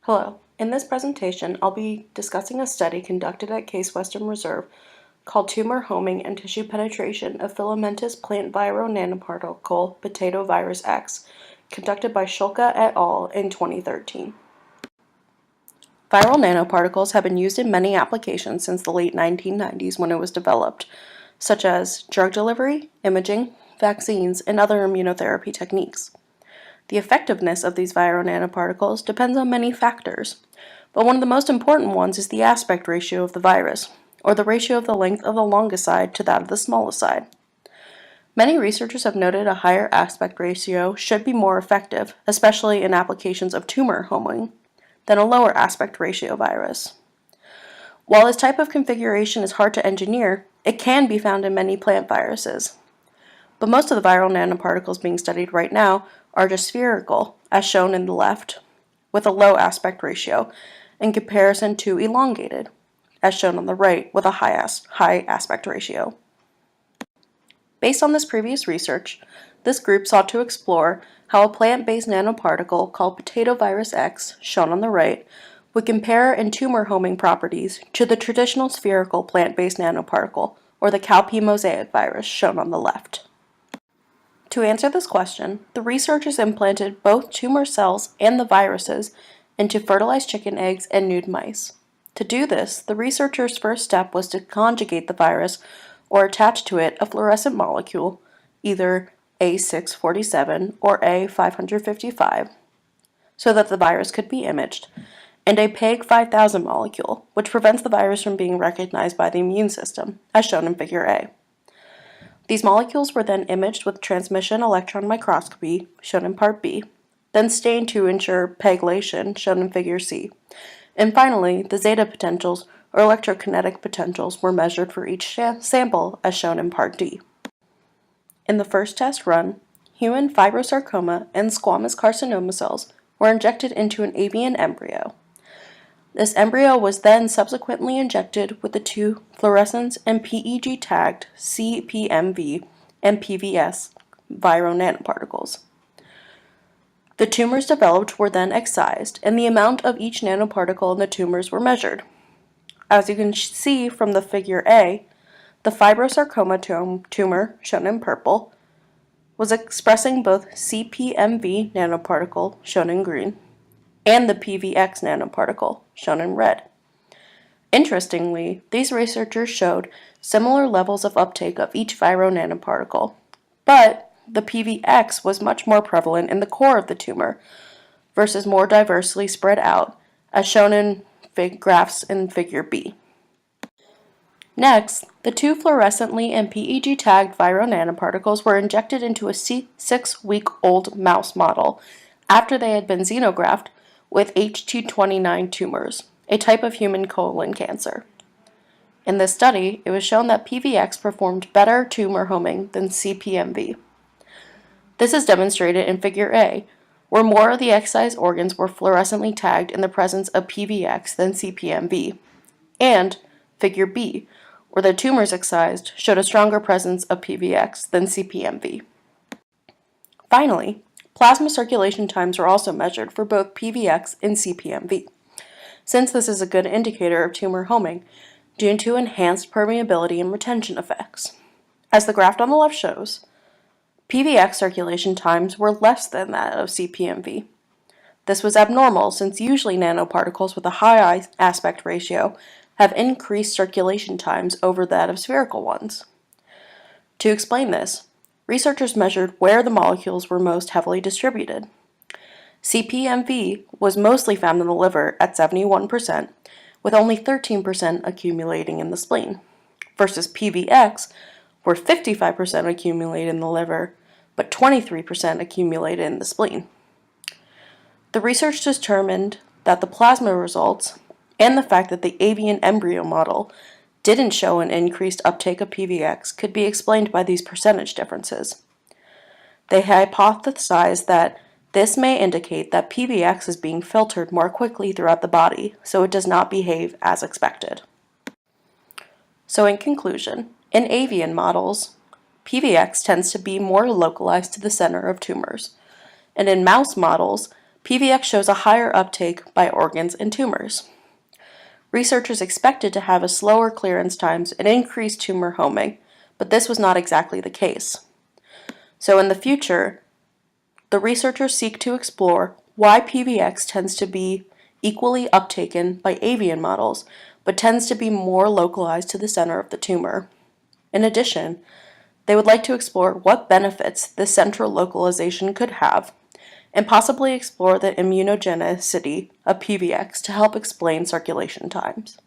Hello. In this presentation, I'll be discussing a study conducted at Case Western Reserve called Tumor Homing and Tissue Penetration of Filamentous Plant Viro Nanoparticle Potatovirus X, conducted by Shulka et al. In 2013. Viral nanoparticles have been used in many applications since the late 1990s when it was developed, such as drug delivery, imaging, vaccines, and other immunotherapy techniques. The effectiveness of these viral nanoparticles depends on many factors, but one of the most important ones is the aspect ratio of the virus, or the ratio of the length of the longest side to that of the smallest side. Many researchers have noted a higher aspect ratio should be more effective, especially in applications of tumor homing, than a lower aspect ratio virus. While this type of configuration is hard to engineer, it can be found in many plant viruses. But most of the viral nanoparticles being studied right now are just spherical, as shown in the left, with a low aspect ratio, in comparison to elongated, as shown on the right, with a high aspect ratio. Based on this previous research, this group sought to explore how a plant-based nanoparticle called Potatovirus X, shown on the right, would compare in tumor homing properties to the traditional spherical plant-based nanoparticle, or the cowpea mosaic virus, shown on the left. To answer this question, the researchers implanted both tumor cells and the viruses into fertilized chicken eggs and nude mice. To do this, the researchers' first step was to conjugate the virus or attach to it a fluorescent molecule, either A647 or A555, so that the virus could be imaged, and a PEG 5000 molecule, which prevents the virus from being recognized by the immune system, as shown in Figure A. These molecules were then imaged with transmission electron microscopy, shown in Part B, then stained to ensure pegylation, shown in Figure C, and finally, the zeta potentials, or electrokinetic potentials, were measured for each sample, as shown in Part D. In the first test run, human fibrosarcoma and squamous carcinoma cells were injected into an avian embryo. This embryo was then subsequently injected with the two fluorescence and PEG-tagged CPMV and PVS viral nanoparticles. The tumors developed were then excised, and the amount of each nanoparticle in the tumors were measured. As you can see from the Figure A, the fibrosarcoma tumor, shown in purple, was expressing both CPMV nanoparticle, shown in green, and the PVX nanoparticle, shown in red. Interestingly, these researchers showed similar levels of uptake of each viro nanoparticle, but the PVX was much more prevalent in the core of the tumor versus more diversely spread out, as shown in graphs in Figure B. Next, the two fluorescently and PEG-tagged viro nanoparticles were injected into a 6-week-old mouse model after they had been xenographed with H229 tumors, a type of human colon cancer. In this study, it was shown that PVX performed better tumor homing than CPMV. This is demonstrated in Figure A, where more of the excised organs were fluorescently tagged in the presence of PVX than CPMV, and Figure B, where the tumors excised showed a stronger presence of PVX than CPMV. Finally, plasma circulation times were also measured for both PVX and CPMV, since this is a good indicator of tumor homing due to enhanced permeability and retention effects. As the graph on the left shows, PVX circulation times were less than that of CPMV. This was abnormal since usually nanoparticles with a high aspect ratio have increased circulation times over that of spherical ones. To explain this, researchers measured where the molecules were most heavily distributed. CPMV was mostly found in the liver at 71%, with only 13% accumulating in the spleen, versus PVX, where 55% accumulated in the liver, but 23% accumulated in the spleen. The research determined that the plasma results and the fact that the avian embryo model didn't show an increased uptake of PVX could be explained by these percentage differences. They hypothesized that this may indicate that PVX is being filtered more quickly throughout the body, so it does not behave as expected. So in conclusion, in avian models, PVX tends to be more localized to the center of tumors, and in mouse models, PVX shows a higher uptake by organs and tumors. Researchers expected to have a slower clearance times and increased tumor homing, but this was not exactly the case. So in the future, the researchers seek to explore why PVX tends to be equally uptaken by avian models, but tends to be more localized to the center of the tumor. In addition, they would like to explore what benefits this central localization could have, and possibly explore the immunogenicity of PVX to help explain circulation times.